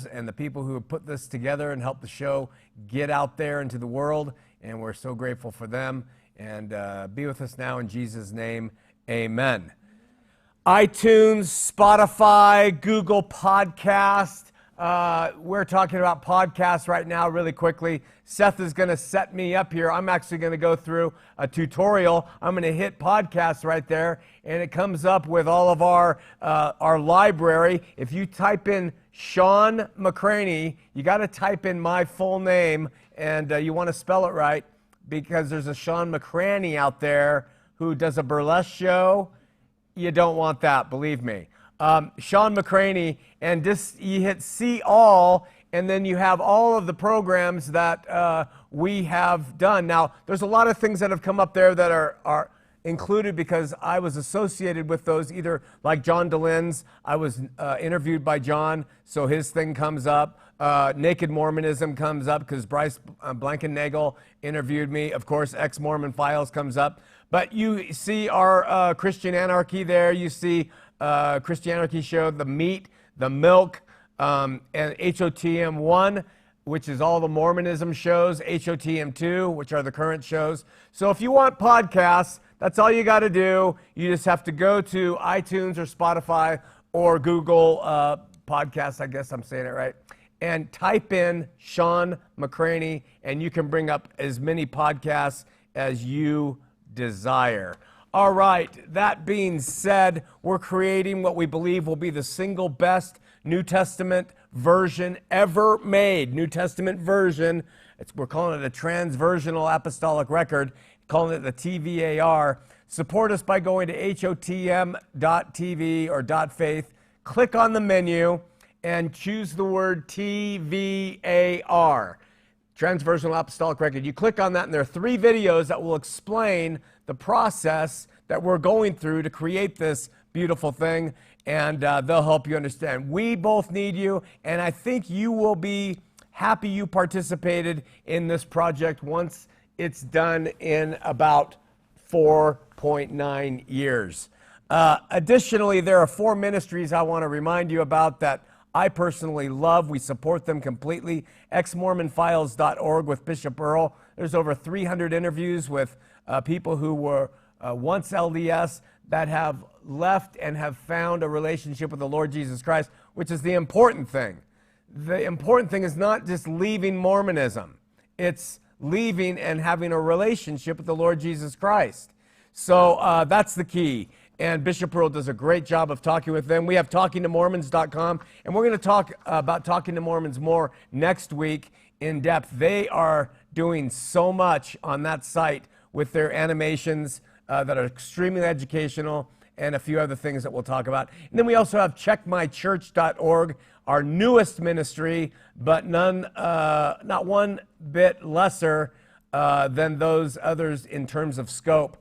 and the people who have put this together and helped the show get out there into the world, and we're so grateful for them. And be with us now in Jesus' name, amen. iTunes, Spotify, Google Podcast. We're talking about podcasts right now really quickly. Seth is going to set me up here. I'm actually going to go through a tutorial. I'm going to hit podcast right there, and it comes up with all of our library. If you type in Shawn McCraney, you got to type in my full name, and you want to spell it right, because there's a Shawn McCraney out there who does a burlesque show. You don't want that, believe me. Shawn McCraney, and just you hit see all, and then you have all of the programs that we have done. Now, there's a lot of things that have come up there that are included because I was associated with those, either like John DeLyn's. I was interviewed by John, so his thing comes up. Naked Mormonism comes up because Bryce Blankenagel interviewed me. Of course, Ex-Mormon Files comes up. But you see our Christian Anarchy there. You see Christianarchy Show, The Meat, The Milk, and HOTM 1, which is all the Mormonism shows, HOTM 2, which are the current shows. So if you want podcasts, that's all you got to do. You just have to go to iTunes or Spotify or Google Podcasts, I guess I'm saying it right, and type in Shawn McCraney, and you can bring up as many podcasts as you desire. All right, that being said, we're creating what we believe will be the single best New Testament version ever made. New Testament version. We're calling it a transversional apostolic record, calling it the TVAR. Support us by going to HOTM.TV or .faith. Click on the menu and choose the word TVAR. Transversional Apostolic Record. You click on that, and there are 3 videos that will explain the process that we're going through to create this beautiful thing, and they'll help you understand. We both need you, and I think you will be happy you participated in this project once it's done in about 4.9 years. Additionally, there are 4 ministries I want to remind you about that I personally love. We support them completely. Exmormonfiles.org with Bishop Earl. There's over 300 interviews with people who were once LDS that have left and have found a relationship with the Lord Jesus Christ, which is the important thing. The important thing is not just leaving Mormonism. It's leaving and having a relationship with the Lord Jesus Christ. So that's the key. And Bishop Earl does a great job of talking with them. We have TalkingToMormons.com, and we're going to talk about Talking to Mormons more next week in depth. They are doing so much on that site with their animations that are extremely educational, and a few other things that we'll talk about. And then we also have CheckMyChurch.org, our newest ministry, but not one bit lesser than those others in terms of scope.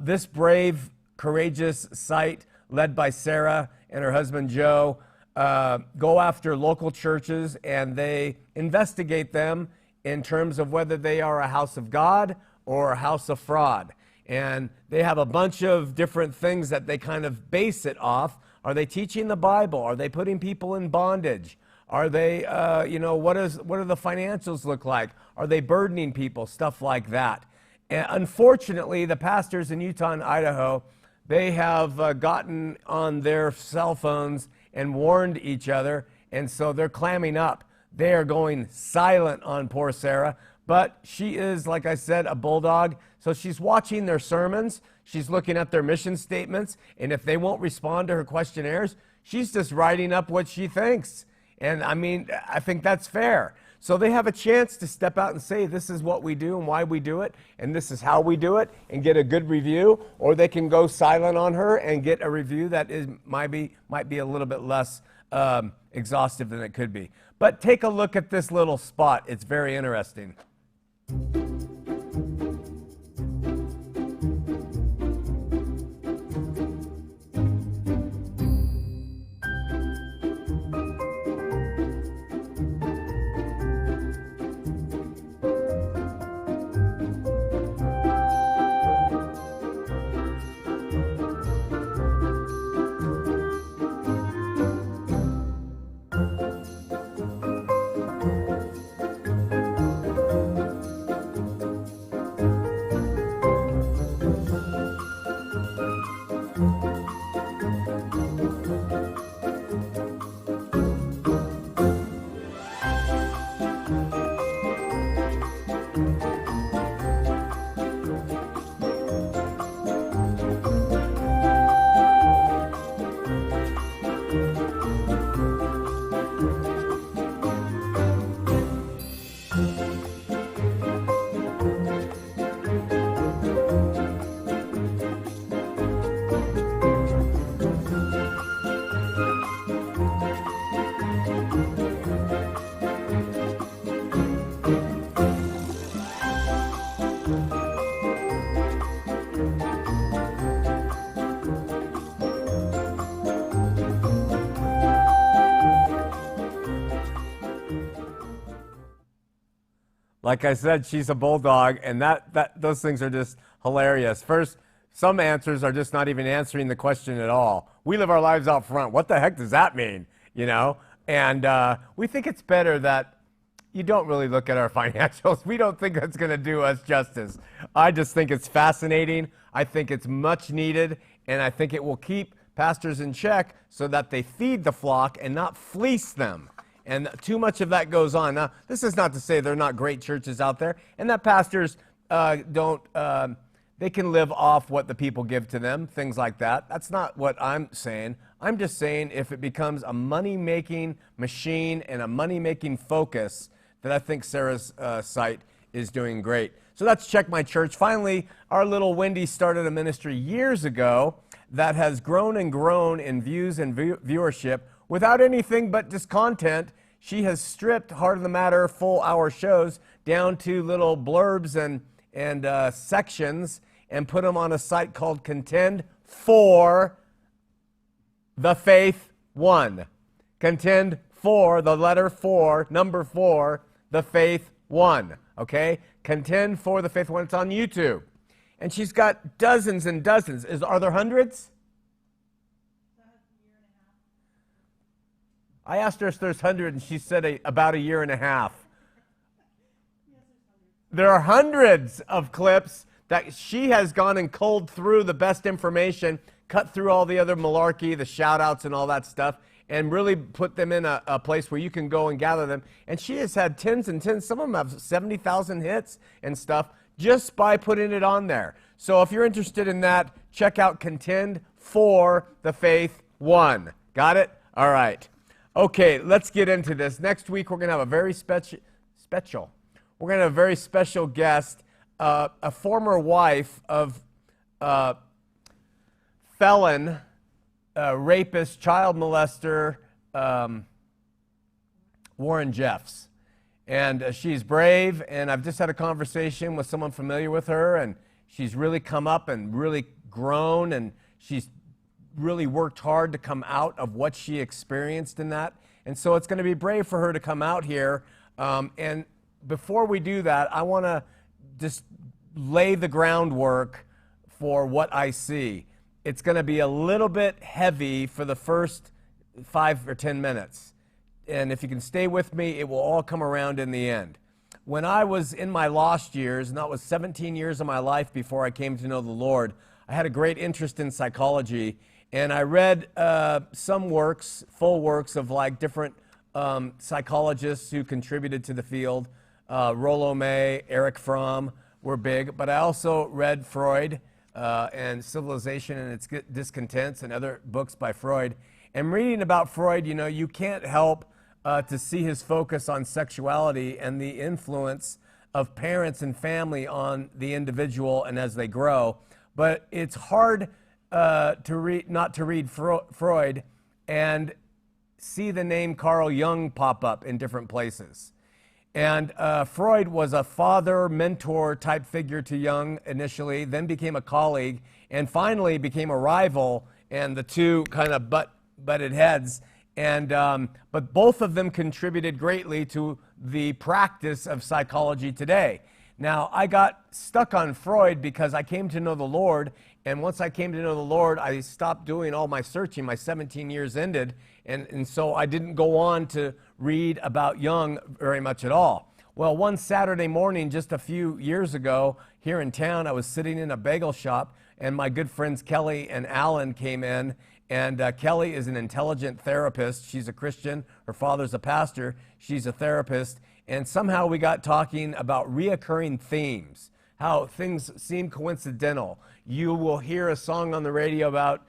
This brave, courageous site led by Sarah and her husband Joe go after local churches, and they investigate them in terms of whether they are a house of God or a house of fraud. And they have a bunch of different things that they kind of base it off. Are they teaching the Bible? Are they putting people in bondage? Are they, what do the financials look like? Are they burdening people? Stuff like that. And unfortunately, the pastors in Utah and Idaho, they have gotten on their cell phones and warned each other, and so they're clamming up. They are going silent on poor Sarah, but she is, like I said, a bulldog, so she's watching their sermons, she's looking at their mission statements, and if they won't respond to her questionnaires, she's just writing up what she thinks. And I mean, I think that's fair. So they have a chance to step out and say, this is what we do and why we do it, and this is how we do it, and get a good review, or they can go silent on her and get a review that might be a little bit less exhaustive than it could be. But take a look at this little spot. It's very interesting. Like I said, she's a bulldog, and those things are just hilarious. First, some answers are just not even answering the question at all. We live our lives out front. What the heck does that mean? You know? And we think it's better that you don't really look at our financials. We don't think that's going to do us justice. I just think it's fascinating. I think it's much needed, and I think it will keep pastors in check so that they feed the flock and not fleece them. And too much of that goes on. Now, this is not to say there are not great churches out there and that pastors they can live off what the people give to them, things like that. That's not what I'm saying. I'm just saying if it becomes a money-making machine and a money-making focus, that I think Sarah's site is doing great. So that's Check My Church. Finally, our little Wendy started a ministry years ago that has grown and grown in views and viewership without anything but just content. She has stripped Heart of the Matter full-hour shows down to little blurbs and sections and put them on a site called Contend for the Faith 1. Contend for, the letter 4, number 4, the Faith 1. Okay? Contend for the Faith 1. It's on YouTube. And she's got dozens and dozens. Are there hundreds? I asked her if there's 100, and she said about a year and a half. There are hundreds of clips that she has gone and culled through the best information, cut through all the other malarkey, the shout-outs and all that stuff, and really put them in a place where you can go and gather them. And she has had tens and tens. Some of them have 70,000 hits and stuff just by putting it on there. So if you're interested in that, check out Contend for the Faith 1. Got it? All right. Okay, let's get into this. Next week, we're going to have a very special. We're going to have a very special guest, a former wife of felon, rapist, child molester, Warren Jeffs. And she's brave, and I've just had a conversation with someone familiar with her, and she's really come up and really grown, and she's really worked hard to come out of what she experienced in that. And so it's going to be brave for her to come out here. And before we do that, I want to just lay the groundwork for what I see. It's going to be a little bit heavy for the first 5 or 10 minutes. And if you can stay with me, it will all come around in the end. When I was in my lost years, and that was 17 years of my life before I came to know the Lord, I had a great interest in psychology. And I read some works, full works of like different psychologists who contributed to the field. Rollo May, Erich Fromm were big. But I also read Freud and Civilization and Its Discontents and other books by Freud. And reading about Freud, you know, you can't help to see his focus on sexuality and the influence of parents and family on the individual and as they grow. But it's hard not to read Freud and see the name Carl Jung pop up in different places. And Freud was a father, mentor type figure to Jung initially, then became a colleague, and finally became a rival, and the two kind of butted heads. And but both of them contributed greatly to the practice of psychology today. Now, I got stuck on Freud because I came to know the Lord, and once I came to know the Lord, I stopped doing all my searching. My 17 years ended, and so I didn't go on to read about Jung very much at all. Well, one Saturday morning, just a few years ago, here in town, I was sitting in a bagel shop, and my good friends Kelly and Alan came in, and Kelly is an intelligent therapist. She's a Christian. Her father's a pastor. She's a therapist. And somehow we got talking about reoccurring themes, how things seem coincidental. You will hear a song on the radio about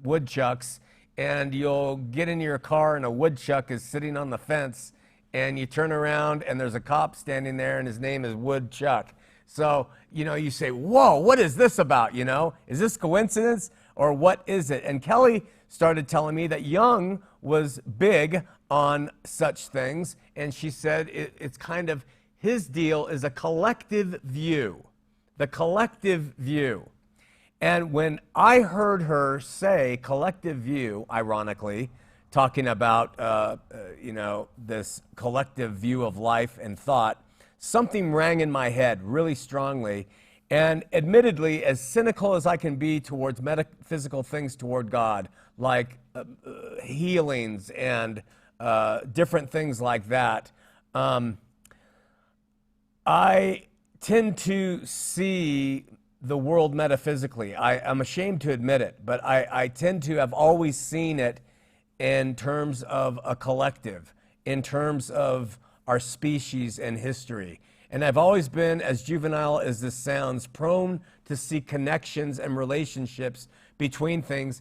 woodchucks, and you'll get in your car and a woodchuck is sitting on the fence, and you turn around and there's a cop standing there and his name is Woodchuck. So, you know, you say, whoa, what is this about, you know? Is this coincidence or what is it? And Kelly started telling me that Jung was big on such things, and she said it's kind of, his deal is a collective view, the collective view. And when I heard her say collective view, ironically, talking about, this collective view of life and thought, something rang in my head really strongly. And admittedly, as cynical as I can be towards metaphysical things toward God, like healings and different things like that, I tend to see the world metaphysically. I'm ashamed to admit it, but I tend to have always seen it in terms of a collective, in terms of our species and history. And I've always been, as juvenile as this sounds, prone to see connections and relationships between things,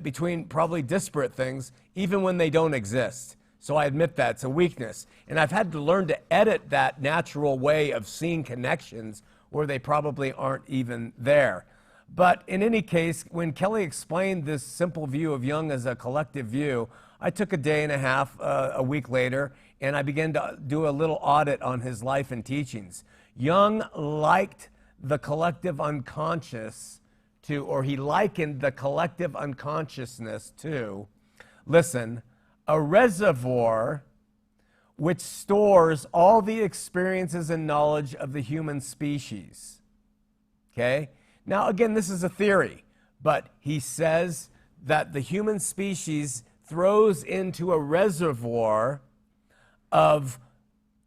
between probably disparate things, even when they don't exist. So I admit that it's a weakness. And I've had to learn to edit that natural way of seeing connections where they probably aren't even there. But in any case, when Kelly explained this simple view of Jung as a collective view, I took a day and a half, a week later, and I began to do a little audit on his life and teachings. Jung liked the collective unconscious to, or he likened the collective unconsciousness to, listen, a reservoir which stores all the experiences and knowledge of the human species. Okay? Now, again, this is a theory, but he says that the human species throws into a reservoir of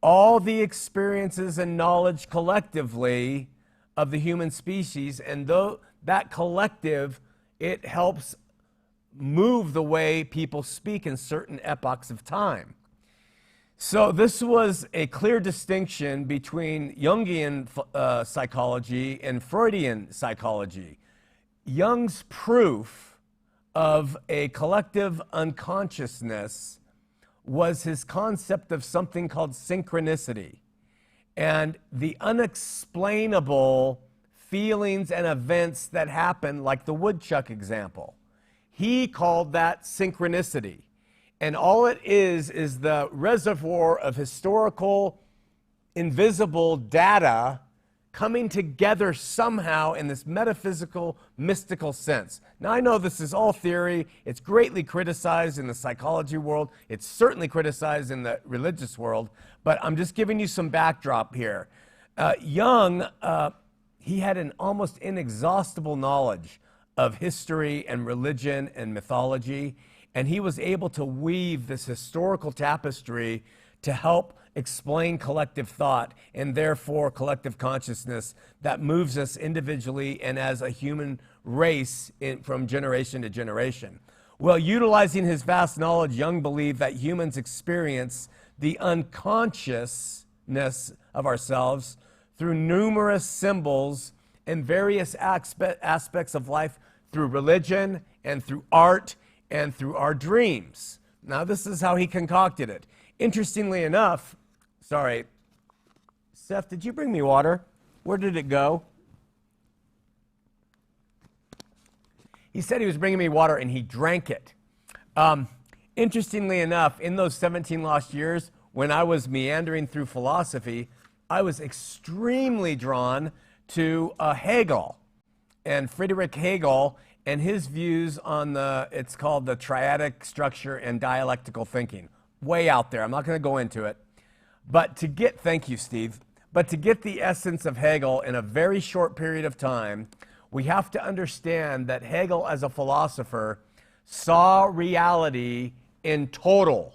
all the experiences and knowledge collectively of the human species, and though that collective, it helps move the way people speak in certain epochs of time. So this was a clear distinction between Jungian psychology and Freudian psychology. Jung's proof of a collective unconsciousness was his concept of something called synchronicity, and the unexplainable feelings and events that happen, like the woodchuck example. He called that synchronicity. And all it is the reservoir of historical, invisible data coming together somehow in this metaphysical, mystical sense. Now, I know this is all theory. It's greatly criticized in the psychology world. It's certainly criticized in the religious world. But I'm just giving you some backdrop here. Jung, he had an almost inexhaustible knowledge of history and religion and mythology. And he was able to weave this historical tapestry to help explain collective thought and therefore collective consciousness that moves us individually and as a human race from generation to generation. Well, utilizing his vast knowledge, Jung believed that humans experience the unconsciousness of ourselves through numerous symbols and various aspects of life, through religion and through art and through our dreams. Now, this is how he concocted it. Interestingly enough, sorry, Seth, did you bring me water? Where did it go? He said he was bringing me water and he drank it. Interestingly enough, in those 17 lost years, when I was meandering through philosophy, I was extremely drawn to Hegel and Friedrich Hegel and his views on it's called the triadic structure and dialectical thinking. Way out there. I'm not going to go into it. But thank you, Steve. But to get the essence of Hegel in a very short period of time, we have to understand that Hegel, as a philosopher, saw reality in total.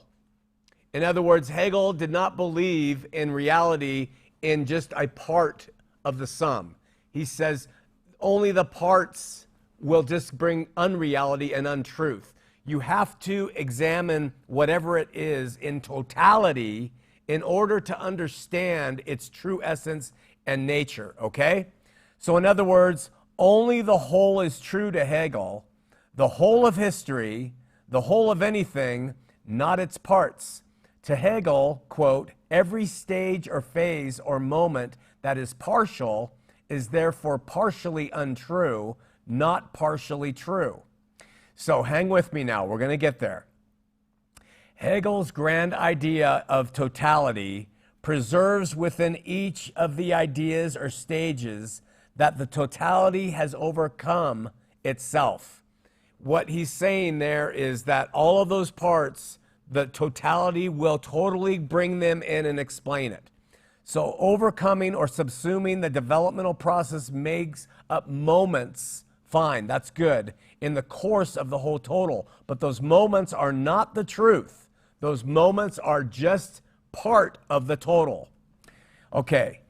In other words, Hegel did not believe in reality in just a part of the sum. He says only the parts will just bring unreality and untruth. You have to examine whatever it is in totality in order to understand its true essence and nature, okay? So in other words, only the whole is true to Hegel, the whole of history, the whole of anything, not its parts. To Hegel, quote, every stage or phase or moment that is partial is therefore partially untrue, not partially true. So hang with me now, we're going to get there. Hegel's grand idea of totality preserves within each of the ideas or stages that the totality has overcome itself. What he's saying there is that all of those parts, the totality will totally bring them in and explain it. So overcoming or subsuming the developmental process makes up moments, fine, that's good, in the course of the whole total. But those moments are not the truth. Those moments are just part of the total. Okay,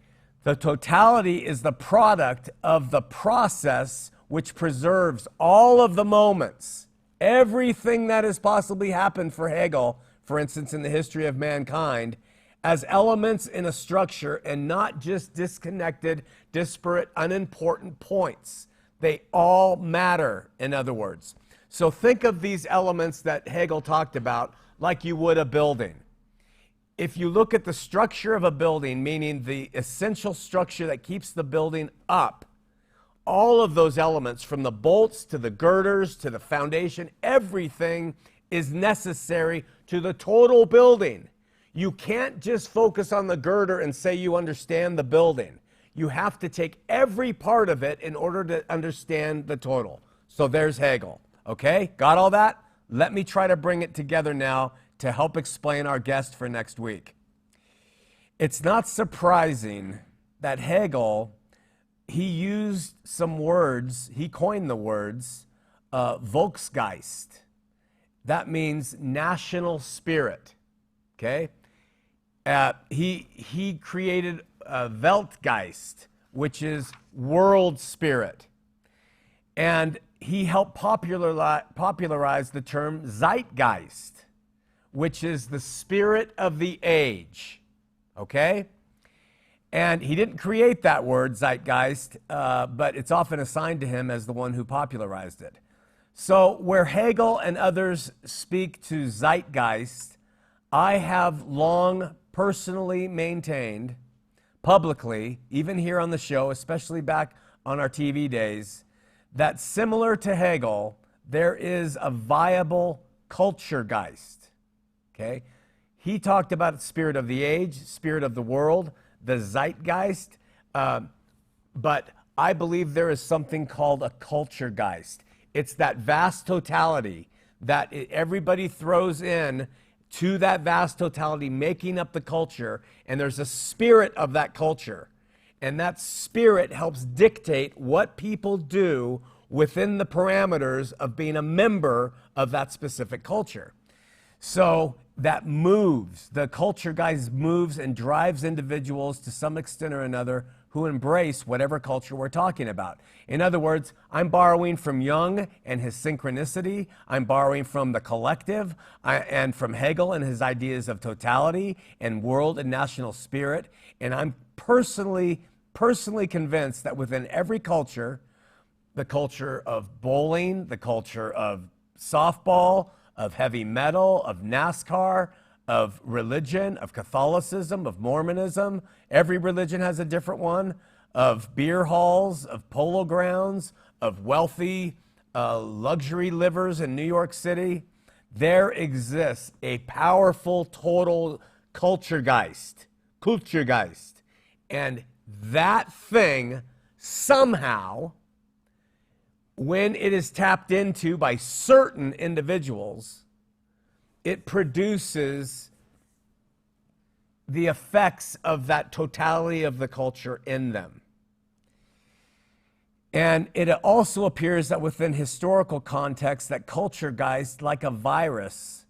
the totality is the product of the process which preserves all of the moments. Everything that has possibly happened for Hegel, for instance, in the history of mankind, as elements in a structure and not just disconnected, disparate, unimportant points. They all matter, in other words. So think of these elements that Hegel talked about like you would a building. If you look at the structure of a building, meaning the essential structure that keeps the building up, all of those elements, from the bolts to the girders to the foundation, everything is necessary to the total building. You can't just focus on the girder and say you understand the building. You have to take every part of it in order to understand the total. So there's Hegel. Okay, got all that? Let me try to bring it together now to help explain our guest for next week. It's not surprising that Hegel, he used some words, he coined the words Volksgeist. That means national spirit, okay? He created Weltgeist, which is world spirit. And he helped popularize the term Zeitgeist, which is the spirit of the age, okay? And he didn't create that word, Zeitgeist, but it's often assigned to him as the one who popularized it. So where Hegel and others speak to Zeitgeist, I have long personally maintained publicly, even here on the show, especially back on our TV days, that similar to Hegel, there is a viable Kulturegeist. Okay? He talked about the spirit of the age, spirit of the world, the Zeitgeist, but I believe there is something called a Kulturegeist. It's that vast totality that everybody throws in to that vast totality, making up the culture, and there's a spirit of that culture. And that spirit helps dictate what people do within the parameters of being a member of that specific culture. So that moves, the Kulturegeist moves and drives individuals to some extent or another who embrace whatever culture we're talking about. In other words, I'm borrowing from Jung and his synchronicity. I'm borrowing from the collective and from Hegel and his ideas of totality and world and national spirit. And I'm personally convinced that within every culture, the culture of bowling, the culture of softball, of heavy metal, of NASCAR, of religion, of Catholicism, of Mormonism. Every religion has a different one. Of beer halls, of polo grounds, of wealthy luxury livers in New York City. There exists a powerful total Kulturegeist. And that thing somehow, when it is tapped into by certain individuals, it produces the effects of that totality of the culture in them. And it also appears that within historical context, that Kulturegeist, like a virus,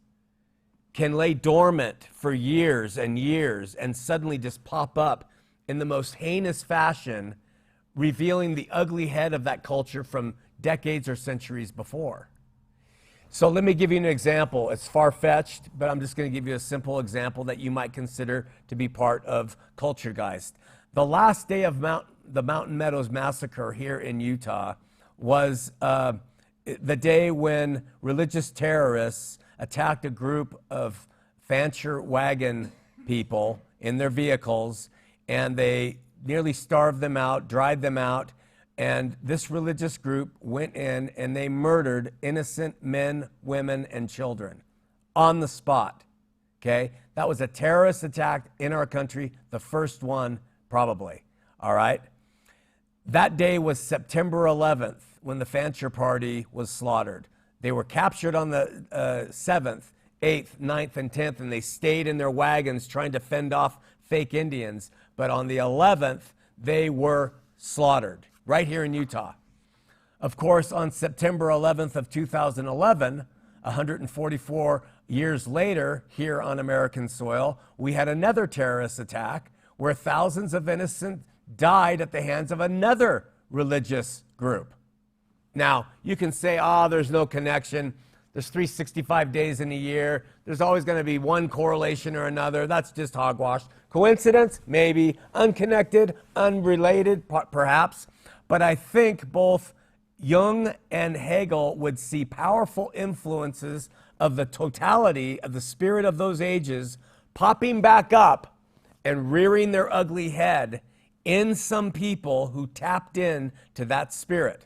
can lay dormant for years and years and suddenly just pop up in the most heinous fashion, revealing the ugly head of that culture from decades or centuries before. So let me give you an example. It's far-fetched, but I'm just going to give you a simple example that you might consider to be part of Kulturegeist. The last day of the Mountain Meadows Massacre here in Utah was the day when religious terrorists attacked a group of Fancher wagon people in their vehicles, and they nearly starved them out, dried them out, and this religious group went in and they murdered innocent men, women, and children on the spot. Okay? That was a terrorist attack in our country, the first one probably. All right? That day was September 11th when the Fancher party was slaughtered. They were captured on the 7th, 8th, 9th, and 10th, and they stayed in their wagons trying to fend off fake Indians. But on the 11th, they were slaughtered right here in Utah. Of course, on September 11th of 2011, 144 years later, here on American soil, we had another terrorist attack where thousands of innocents died at the hands of another religious group. Now, you can say, there's no connection. There's 365 days in a year. There's always going to be one correlation or another. That's just hogwash. Coincidence? Maybe. Unconnected, unrelated, perhaps. But I think both Jung and Hegel would see powerful influences of the totality of the spirit of those ages popping back up and rearing their ugly head in some people who tapped in to that spirit.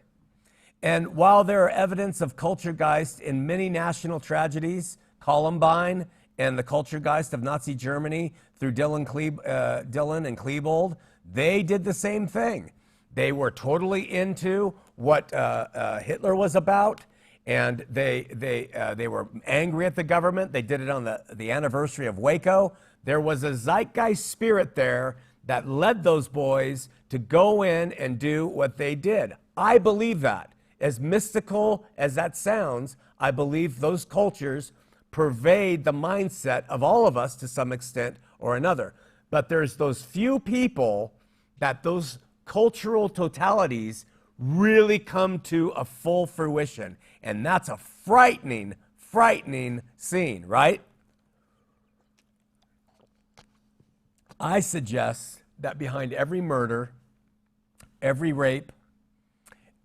And while there are evidence of Kulturegeist in many national tragedies, Columbine and the Kulturegeist of Nazi Germany through Dillon and Klebold, they did the same thing. They were totally into what Hitler was about, and they were angry at the government. They did it on the anniversary of Waco. There was a zeitgeist spirit there that led those boys to go in and do what they did. I believe that. As mystical as that sounds, I believe those cultures pervade the mindset of all of us to some extent or another. But there's those few people that those cultural totalities really come to a full fruition. And that's a frightening, frightening scene, right? I suggest that behind every murder, every rape,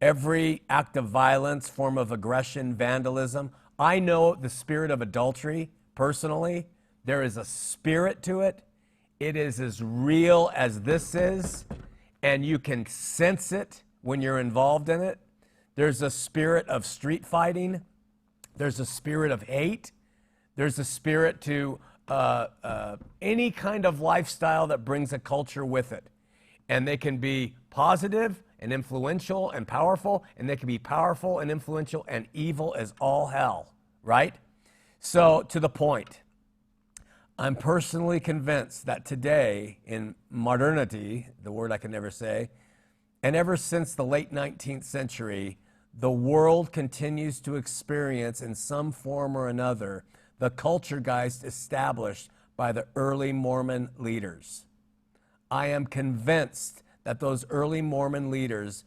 every act of violence, form of aggression, vandalism, I know the spirit of adultery personally. There is a spirit to it. It is as real as this is, and you can sense it when you're involved in it. There's a spirit of street fighting. There's a spirit of hate. There's a spirit to any kind of lifestyle that brings a culture with it. And they can be positive and influential and powerful, and they can be powerful and influential and evil as all hell, right? So, to the point, I'm personally convinced that today, in modernity, the word I can never say, and ever since the late 19th century, the world continues to experience in some form or another the Kulturegeist established by the early Mormon leaders. I am convinced that those early Mormon leaders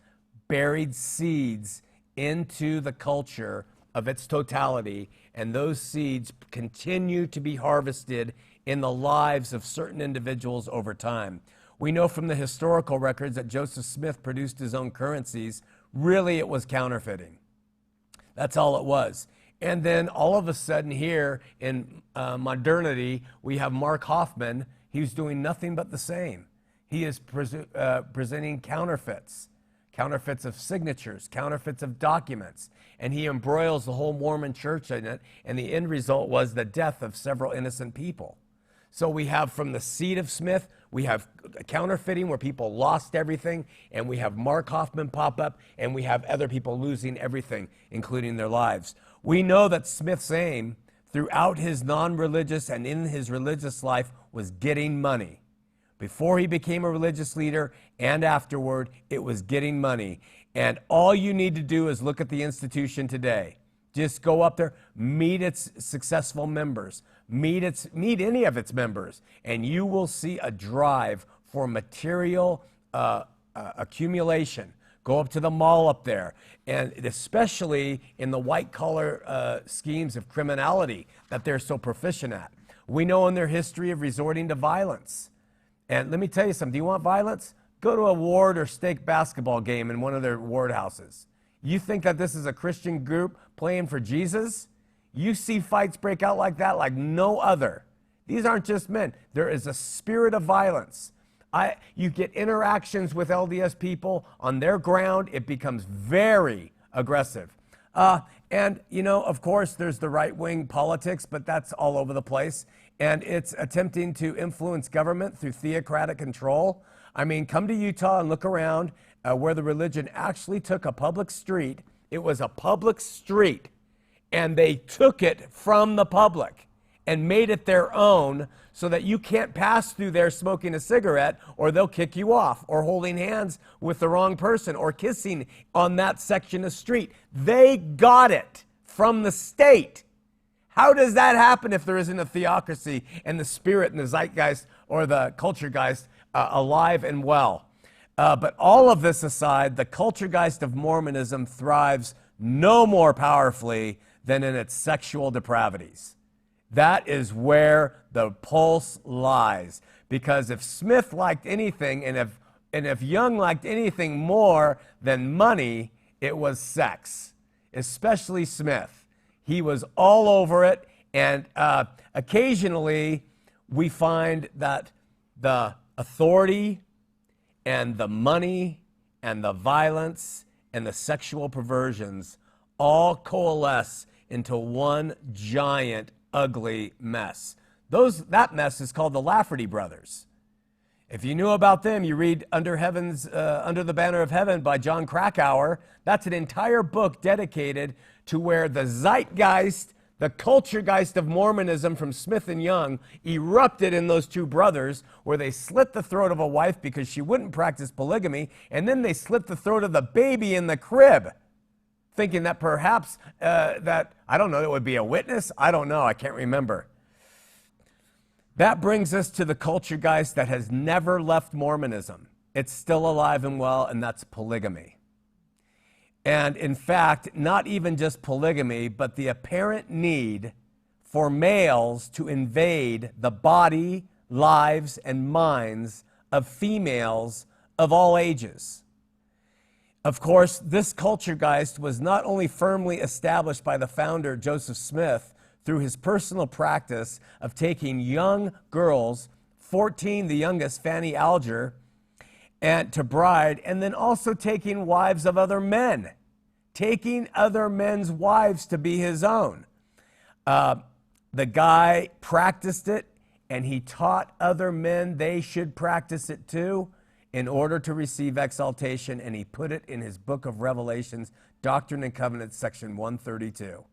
buried seeds into the culture of its totality, and those seeds continue to be harvested in the lives of certain individuals over time. We know from the historical records that Joseph Smith produced his own currencies. Really, it was counterfeiting. That's all it was. And then all of a sudden here in modernity, we have Mark Hoffman. He's doing nothing but the same. He is presenting counterfeits of signatures, counterfeits of documents, and he embroils the whole Mormon church in it, and the end result was the death of several innocent people. So we have from the seed of Smith, we have counterfeiting where people lost everything, and we have Mark Hoffman pop up, and we have other people losing everything, including their lives. We know that Smith's aim throughout his non-religious and in his religious life was getting money. Before he became a religious leader and afterward, it was getting money. And all you need to do is look at the institution today. Just go up there, meet its successful members, meet any of its members, and you will see a drive for material accumulation. Go up to the mall up there, and especially in the white-collar schemes of criminality that they're so proficient at. We know in their history of resorting to violence. And let me tell you something. Do you want violence? Go to a ward or stake basketball game in one of their ward houses. You think that this is a Christian group playing for Jesus? You see fights break out like that like no other. These aren't just men. There is a spirit of violence. You get interactions with LDS people on their ground. It becomes very aggressive. And, you know, of course, there's the right-wing politics, but that's all over the place. And it's attempting to influence government through theocratic control. I mean, come to Utah and look around where the religion actually took a public street. It was a public street, and they took it from the public and made it their own so that you can't pass through there smoking a cigarette or they'll kick you off, or holding hands with the wrong person, or kissing on that section of street. They got it from the state. How does that happen if there isn't a theocracy and the spirit and the zeitgeist or the Kulturegeist alive and well? But all of this aside, the Kulturegeist of Mormonism thrives no more powerfully than in its sexual depravities. That is where the pulse lies. Because if Smith liked anything, and if Young liked anything more than money, it was sex, especially Smith. He was all over it, and occasionally we find that the authority and the money and the violence and the sexual perversions all coalesce into one giant, ugly mess. That mess is called the Lafferty brothers. If you knew about them, you read Under the Banner of Heaven by John Krakauer. That's an entire book dedicated to where the zeitgeist, the Kulturegeist of Mormonism from Smith and Young erupted in those two brothers, where they slit the throat of a wife because she wouldn't practice polygamy, and then they slit the throat of the baby in the crib, thinking that perhaps that it would be a witness. I don't know. I can't remember. That brings us to the Kulturegeist that has never left Mormonism. It's still alive and well, and that's polygamy. And in fact, not even just polygamy, but the apparent need for males to invade the body, lives, and minds of females of all ages. Of course, this Kulturegeist was not only firmly established by the founder, Joseph Smith, through his personal practice of taking young girls, 14, the youngest, Fanny Alger, and to bride, and then also taking wives of other men, taking other men's wives to be his own. The guy practiced it, and he taught other men they should practice it too in order to receive exaltation, and he put it in his book of Revelations, Doctrine and Covenants, section 132.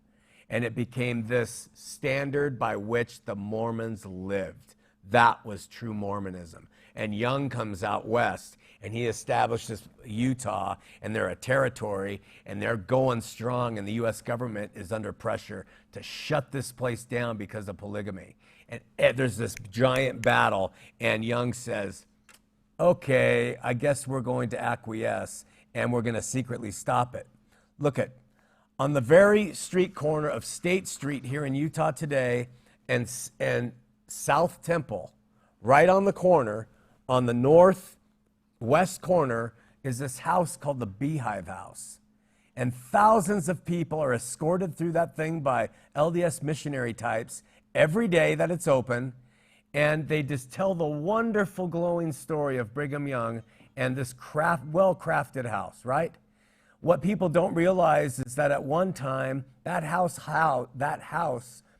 And it became this standard by which the Mormons lived. That was true Mormonism. And Young comes out west, and he establishes Utah, and they're a territory, and they're going strong, and the U.S. government is under pressure to shut this place down because of polygamy. And there's this giant battle, and Young says, okay, I guess we're going to acquiesce, and we're going to secretly stop it. Look at, on the very street corner of State Street here in Utah today and South Temple, right on the corner, on the northwest corner, is this house called the Beehive House. And thousands of people are escorted through that thing by LDS missionary types every day that it's open. And they just tell the wonderful, glowing story of Brigham Young and this well-crafted house, right? What people don't realize is that at one time, that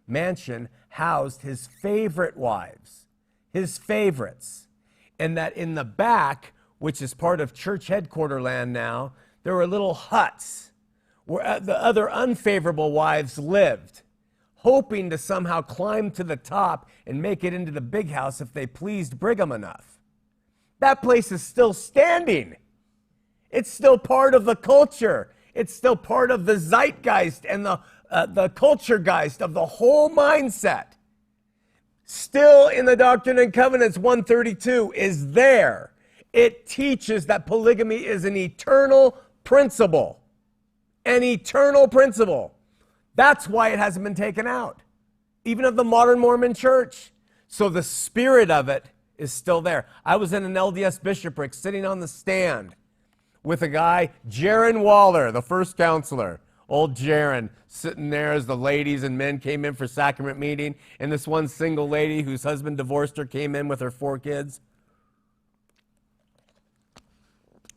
mansion housed his favorite wives, his favorites. And that in the back, which is part of church headquarter land now, there were little huts where the other unfavorable wives lived, hoping to somehow climb to the top and make it into the big house if they pleased Brigham enough. That place is still standing. It's still part of the culture. It's still part of the zeitgeist and the Kulturegeist of the whole mindset. Still in the Doctrine and Covenants 132 is there. It teaches that polygamy is an eternal principle. An eternal principle. That's why it hasn't been taken out, even of the modern Mormon church. So the spirit of it is still there. I was in an LDS bishopric sitting on the stand with a guy, Jaron Waller, the first counselor. Old Jaron sitting there as the ladies and men came in for sacrament meeting, and this one single lady whose husband divorced her came in with her 4 kids.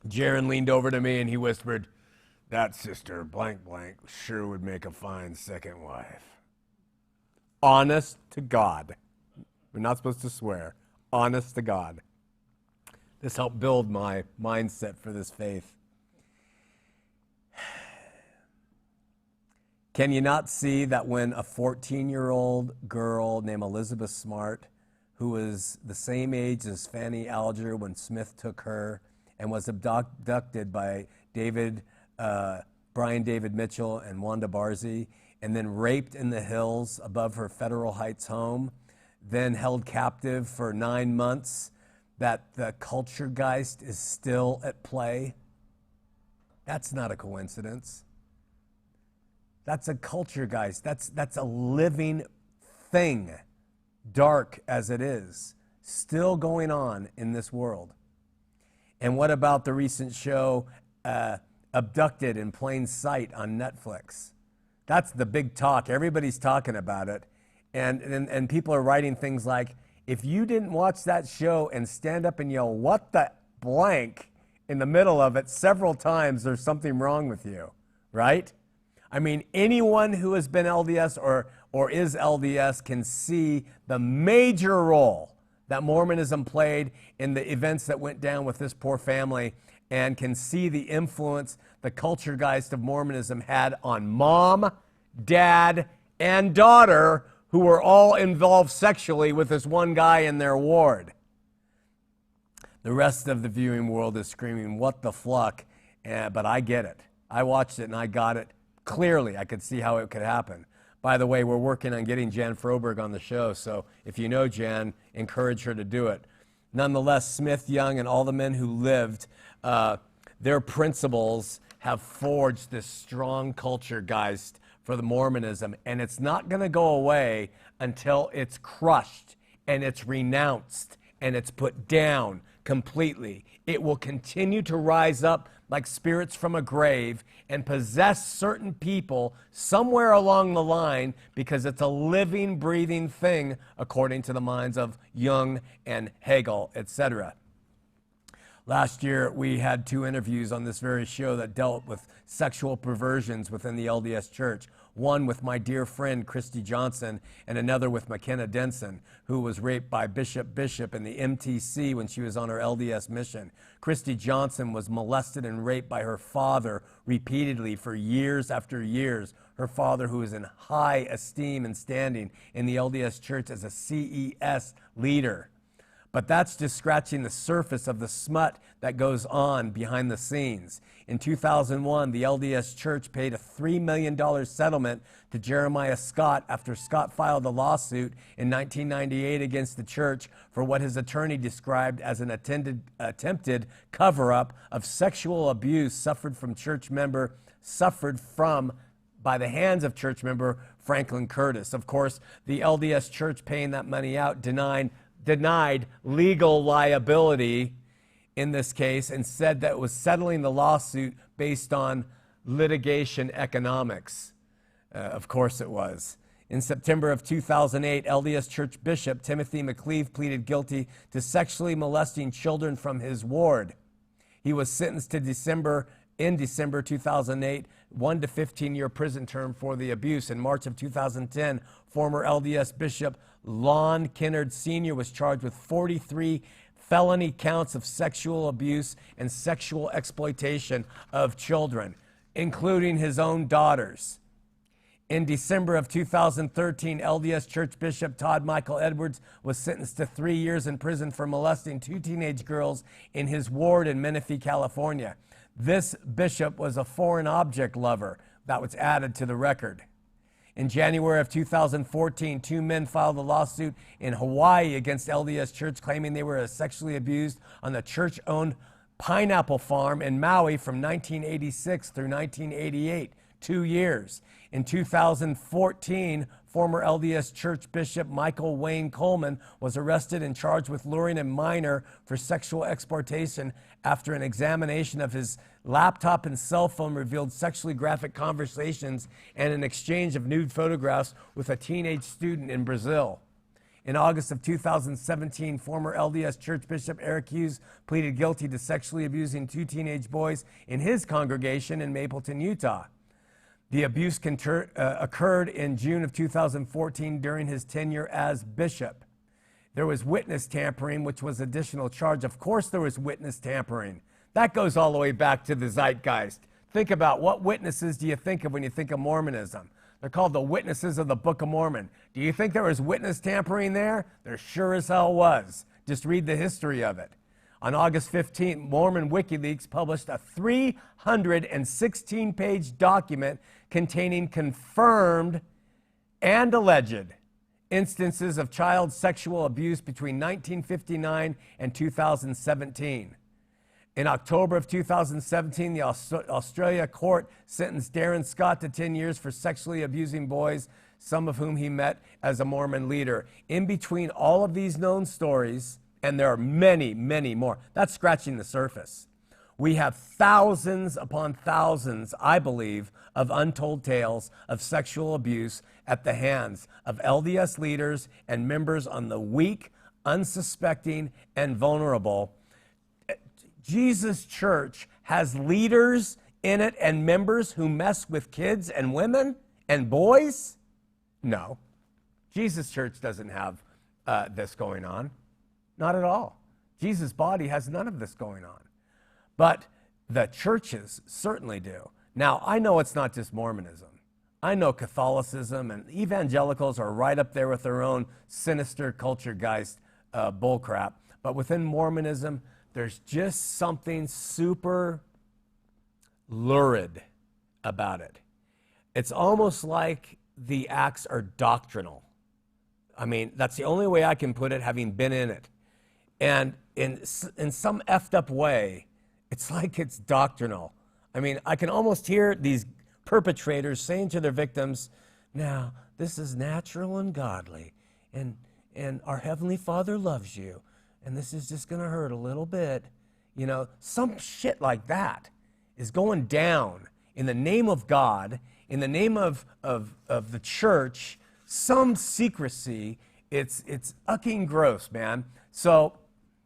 Jaron leaned over to me and he whispered, "That sister blank blank sure would make a fine second wife." Honest to God. We're not supposed to swear. Honest to God. This helped build my mindset for this faith. Can you not see that when a 14-year-old girl named Elizabeth Smart, who was the same age as Fanny Alger when Smith took her and was abducted by Brian David Mitchell and Wanda Barzee, and then raped in the hills above her Federal Heights home, then held captive for 9 months, that the Kulturegeist is still at play? That's not a coincidence. That's a Kulturegeist. That's a living thing, dark as it is, still going on in this world. And what about the recent show, Abducted in Plain Sight on Netflix? That's the big talk. Everybody's talking about it. And people are writing things like, if you didn't watch that show and stand up and yell, "What the blank," in the middle of it several times, there's something wrong with you, right? I mean, anyone who has been LDS or is LDS can see the major role that Mormonism played in the events that went down with this poor family, and can see the influence the Kulturegeist of Mormonism had on mom, dad, and daughter, who were all involved sexually with this one guy in their ward. The rest of the viewing world is screaming, "What the fluck?" But I get it. I watched it and I got it clearly. I could see how it could happen. By the way, we're working on getting Jan Froberg on the show, so if you know Jan, encourage her to do it. Nonetheless, Smith, Young, and all the men who lived, their principles have forged this strong Kulturegeist for the Mormonism, and it's not going to go away until it's crushed and it's renounced and it's put down completely. It will continue to rise up like spirits from a grave and possess certain people somewhere along the line, because it's a living, breathing thing according to the minds of Jung and Hegel, etc. Last year, we had 2 interviews on this very show that dealt with sexual perversions within the LDS Church. One with my dear friend, Christy Johnson, and another with McKenna Denson, who was raped by Bishop in the MTC when she was on her LDS mission. Christy Johnson was molested and raped by her father repeatedly for years after years. Her father, who is in high esteem and standing in the LDS Church as a CES leader. But that's just scratching the surface of the smut that goes on behind the scenes. In 2001, the LDS Church paid a $3 million settlement to Jeremiah Scott after Scott filed a lawsuit in 1998 against the church for what his attorney described as an attempted cover-up of sexual abuse suffered by the hands of church member Franklin Curtis. Of course, the LDS Church paying that money out denied legal liability in this case, and said that it was settling the lawsuit based on litigation economics. Of course it was. In September of 2008, LDS Church Bishop Timothy McLeave pleaded guilty to sexually molesting children from his ward. He was sentenced to December 2008, 1 to 15-year prison term for the abuse. In March of 2010, former LDS Bishop Lon Kennard Sr. was charged with 43 felony counts of sexual abuse and sexual exploitation of children, including his own daughters. In December of 2013, LDS Church Bishop Todd Michael Edwards was sentenced to 3 years in prison for molesting 2 teenage girls in his ward in Menifee, California. This bishop was a foreign object lover. That was added to the record. In January of 2014, 2 men filed a lawsuit in Hawaii against LDS Church, claiming they were sexually abused on the church-owned pineapple farm in Maui from 1986 through 1988, 2 years. In 2014, former LDS Church Bishop Michael Wayne Coleman was arrested and charged with luring a minor for sexual exploitation after an examination of his laptop and cell phone revealed sexually graphic conversations and an exchange of nude photographs with a teenage student in Brazil. In August of 2017, former LDS Church Bishop Eric Hughes pleaded guilty to sexually abusing 2 teenage boys in his congregation in Mapleton, Utah. The abuse occurred in June of 2014 during his tenure as bishop. There was witness tampering, which was an additional charge. Of course there was witness tampering. That goes all the way back to the zeitgeist. Think about, what witnesses do you think of when you think of Mormonism? They're called the Witnesses of the Book of Mormon. Do you think there was witness tampering there? There sure as hell was. Just read the history of it. On August 15th, Mormon WikiLeaks published a 316-page document containing confirmed and alleged instances of child sexual abuse between 1959 and 2017. In October of 2017, the Australia court sentenced Darren Scott to 10 years for sexually abusing boys, some of whom he met as a Mormon leader. In between all of these known stories, and there are many, many more, that's scratching the surface. We have thousands upon thousands, I believe, of untold tales of sexual abuse at the hands of LDS leaders and members on the weak, unsuspecting, and vulnerable. Jesus' church has leaders in it and members who mess with kids and women and boys? No. Jesus' church doesn't have this going on. Not at all. Jesus' body has none of this going on. But the churches certainly do. Now, I know it's not just Mormonism. I know Catholicism and evangelicals are right up there with their own sinister Kulturegeist bullcrap. But within Mormonism, there's just something super lurid about it. It's almost like the acts are doctrinal. I mean, that's the only way I can put it, having been in it. And in some effed up way, it's like it's doctrinal. I mean, I can almost hear these perpetrators saying to their victims, now, this is natural and godly, and our Heavenly Father loves you, and this is just going to hurt a little bit. You know, some shit like that is going down in the name of God, in the name of the church, some secrecy. It's ucking gross, man. So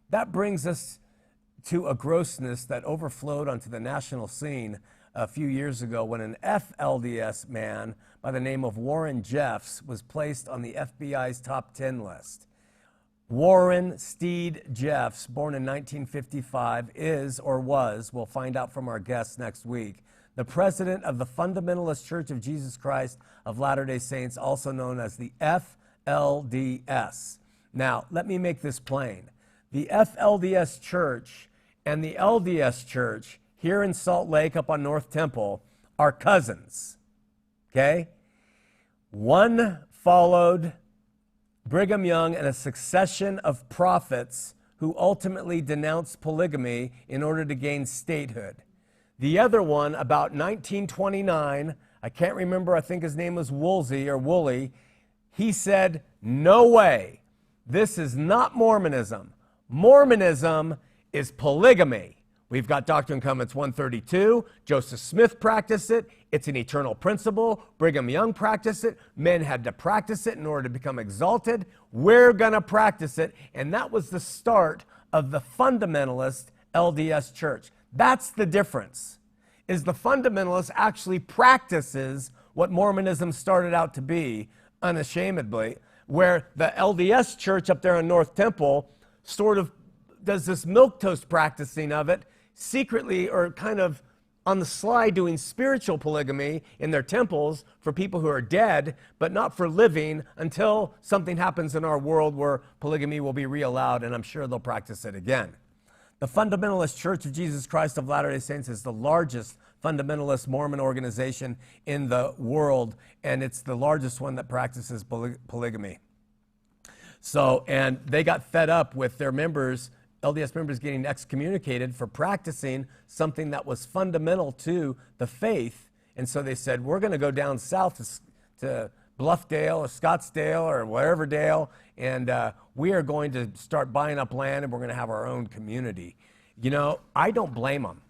that brings us to a grossness that overflowed onto the national scene a few years ago when an FLDS man by the name of Warren Jeffs was placed on the FBI's top 10 list. Warren Steed Jeffs, born in 1955, is or was, we'll find out from our guests next week, the president of the Fundamentalist Church of Jesus Christ of Latter-day Saints, also known as the FLDS. Now, let me make this plain. The FLDS Church and the LDS Church here in Salt Lake up on North Temple are cousins, okay? One followed Brigham Young and a succession of prophets who ultimately denounced polygamy in order to gain statehood. The other one, about 1929, I can't remember, I think his name was Woolsey or Woolley, he said, no way, this is not Mormonism. Mormonism is polygamy. We've got Doctrine and Covenants 132. Joseph Smith practiced it. It's an eternal principle. Brigham Young practiced it. Men had to practice it in order to become exalted. We're going to practice it. And that was the start of the fundamentalist LDS Church. That's the difference, is the fundamentalist actually practices what Mormonism started out to be unashamedly, where the LDS Church up there in North Temple sort of does this milquetoast practicing of it, secretly or kind of on the sly doing spiritual polygamy in their temples for people who are dead, but not for living until something happens in our world where polygamy will be reallowed, and I'm sure they'll practice it again. The Fundamentalist Church of Jesus Christ of Latter-day Saints is the largest fundamentalist Mormon organization in the world, and it's the largest one that practices polygamy. So, and they got fed up with their members, LDS members, getting excommunicated for practicing something that was fundamental to the faith. And so they said, we're going to go down south to Bluffdale or Scottsdale or wherever Dale, and we are going to start buying up land, and we're going to have our own community. You know, I don't blame them.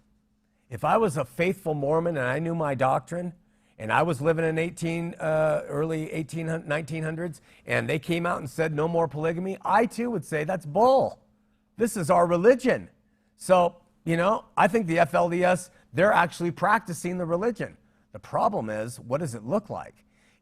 If I was a faithful Mormon and I knew my doctrine, and I was living in early 1900s, and they came out and said no more polygamy, I too would say that's bull. This is our religion. So, you know, I think the FLDS, they're actually practicing the religion. The problem is, what does it look like?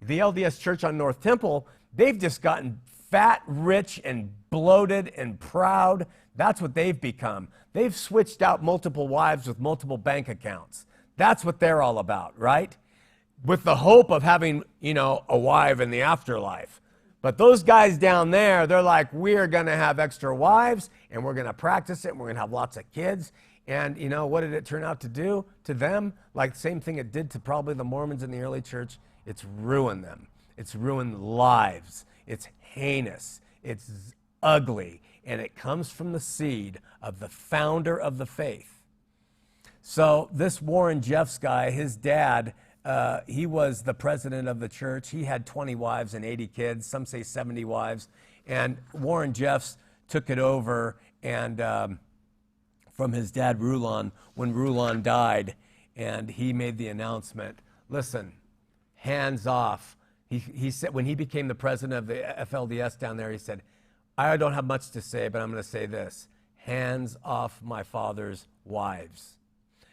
The LDS Church on North Temple, they've just gotten fat, rich, and bloated and proud. That's what they've become. They've switched out multiple wives with multiple bank accounts. That's what they're all about, right? with the hope of having, a wife in the afterlife. But those guys down there, they're like, we're going to have extra wives, and we're going to practice it, and we're going to have lots of kids. And, what did it turn out to do to them? Like the same thing it did to probably the Mormons in the early church. It's ruined them. It's ruined lives. It's heinous. It's ugly. And it comes from the seed of the founder of the faith. So this Warren Jeffs guy, his dad, he was the president of the church. He had 20 wives and 80 kids. Some say 70 wives. And Warren Jeffs took it over and from his dad Rulon when Rulon died, and he made the announcement, listen, hands off. He said when he became the president of the FLDS down there, he said, I don't have much to say, but I'm going to say this, hands off my father's wives.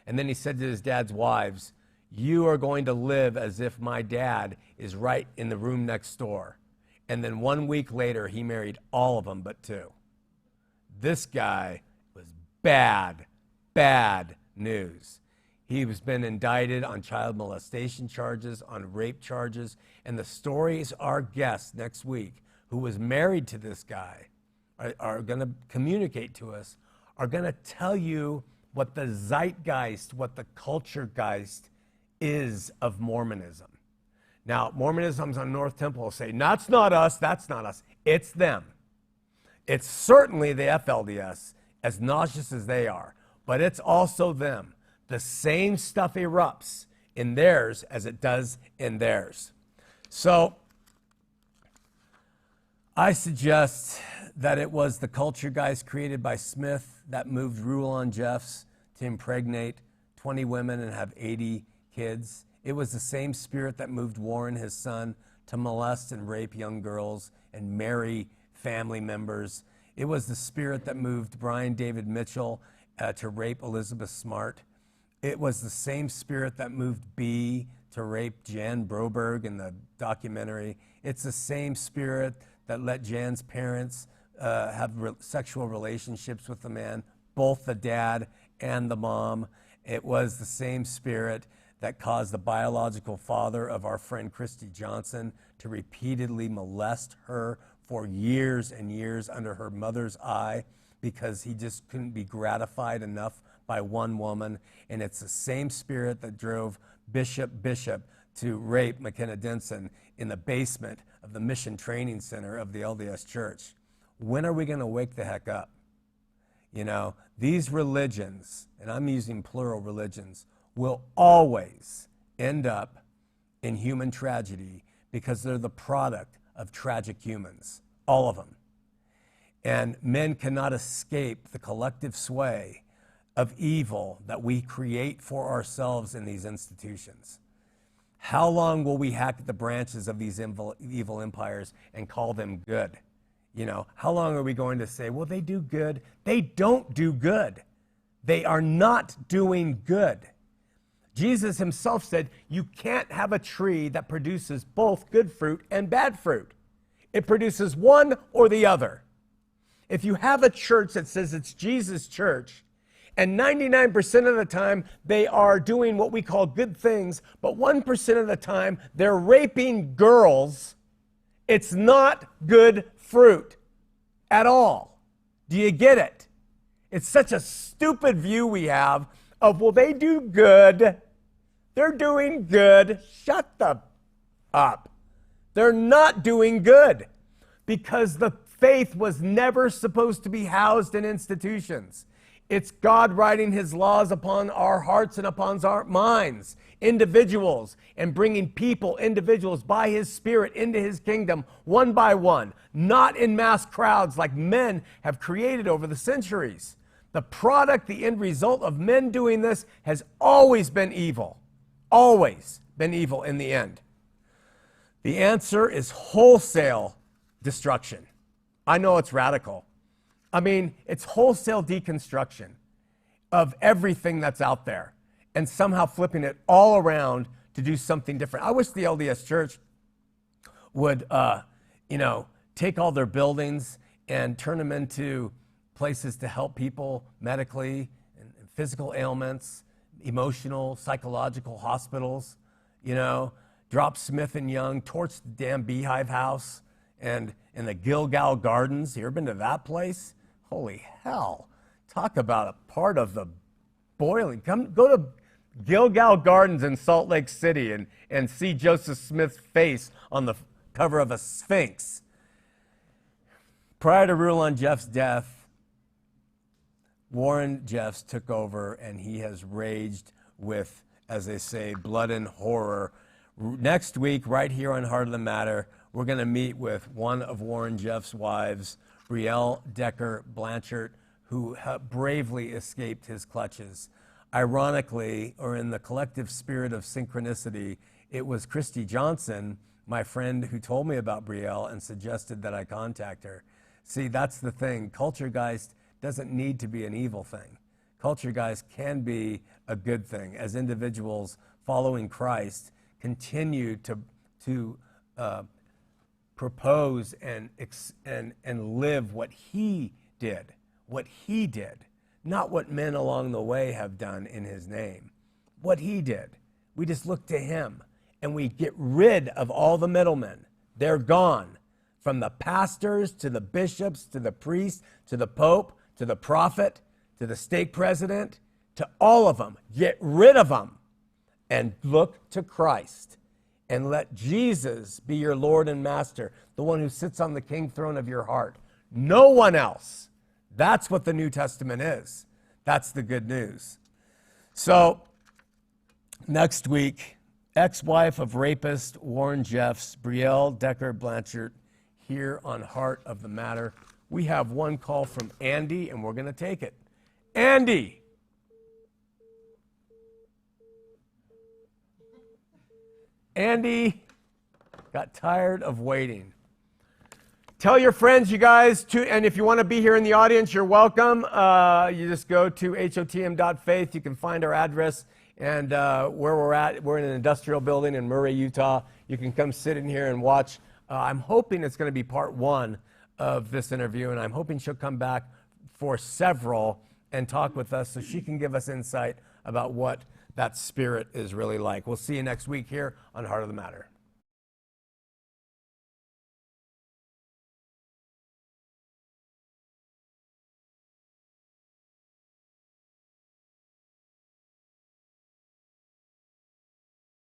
And then he said to his dad's wives, you are going to live as if my dad is right in the room next door. And then 1 week later, he married all of them but 2. This guy was bad news. He has been indicted on child molestation charges, on rape charges, and the stories our guests next week, who was married to this guy, are going to communicate to us, are going to tell you what the zeitgeist, what the Kulturegeist is of Mormonism. Now, Mormonism's on North Temple will say, that's not us, it's them. It's certainly the FLDS, as nauseous as they are, but it's also them. The same stuff erupts in theirs as it does in theirs. So I suggest that it was the Kulturegeist created by Smith that moved Rulon Jeffs to impregnate 20 women and have 80 kids. It was the same spirit that moved Warren, his son, to molest and rape young girls and marry family members. It was the spirit that moved Brian David Mitchell to rape Elizabeth Smart. It was the same spirit that moved B to rape Jan Broberg in the documentary. It's the same spirit that let Jan's parents have sexual relationships with the man, both the dad and the mom. It was the same spirit that caused the biological father of our friend Christy Johnson to repeatedly molest her for years and years under her mother's eye because he just couldn't be gratified enough by one woman. And it's the same spirit that drove Bishop to rape McKenna Denson in the basement of the Mission Training Center of the LDS Church. When are we going to wake the heck up? These religions, and I'm using plural religions, will always end up in human tragedy because they're the product of tragic humans, all of them. And men cannot escape the collective sway of evil that we create for ourselves in these institutions. How long will we hack the branches of these evil empires and call them good? How long are we going to say, well, they do good? They don't do good. They are not doing good. Jesus himself said, you can't have a tree that produces both good fruit and bad fruit. It produces one or the other. If you have a church that says it's Jesus' church, and 99% of the time they are doing what we call good things, but 1% of the time they're raping girls, it's not good fruit at all. Do you get it? It's such a stupid view we have of, well, they do good. They're doing good. Shut up. They're not doing good because the faith was never supposed to be housed in institutions. It's God writing his laws upon our hearts and upon our minds, individuals, and bringing individuals by his Spirit into his kingdom one by one, not in mass crowds like men have created over the centuries. The product, the end result of men doing this has always been evil. Always been evil in the end. The answer is wholesale destruction. I know it's radical. It's wholesale deconstruction of everything that's out there and somehow flipping it all around to do something different. I wish the LDS Church would, take all their buildings and turn them into places to help people medically and physical ailments, emotional, psychological hospitals, you know, dropped Smith and Young, torched the damn Beehive House, and in the Gilgal Gardens. You ever been to that place? Holy hell. Talk about a part of the boiling. Go to Gilgal Gardens in Salt Lake City and see Joseph Smith's face on the cover of a Sphinx. Prior to Rulon Jeff's death, Warren Jeffs took over, and he has raged with, as they say, blood and horror. Next week, right here on Heart of the Matter, we're going to meet with one of Warren Jeffs' wives, Brielle Decker Blanchard, who bravely escaped his clutches. Ironically, or in the collective spirit of synchronicity, it was Christy Johnson, my friend, who told me about Brielle and suggested that I contact her. See, that's the thing. Kulturegeist doesn't need to be an evil thing. Kulturegeist can be a good thing. As individuals following Christ continue to propose and live what he did, not what men along the way have done in his name. What he did. We just look to him, and we get rid of all the middlemen. They're gone. From the pastors to the bishops to the priests to the pope to the prophet to the stake president, to all of them. Get rid of them and look to Christ, and let Jesus be your Lord and Master, the one who sits on the king throne of your heart. No one else. That's what the New Testament is. That's the good news. So, next week, ex-wife of rapist Warren Jeffs, Brielle Decker Blanchard, here on Heart of the Matter. We have one call from Andy, and we're going to take it. Andy! Andy got tired of waiting. Tell your friends, you guys, and if you want to be here in the audience, you're welcome. You just go to HOTM.faith. You can find our address and where we're at. We're in an industrial building in Murray, Utah. You can come sit in here and watch. I'm hoping it's going to be part one of this interview, and I'm hoping she'll come back for several and talk with us so she can give us insight about what that spirit is really like. We'll see you next week here on Heart of the Matter.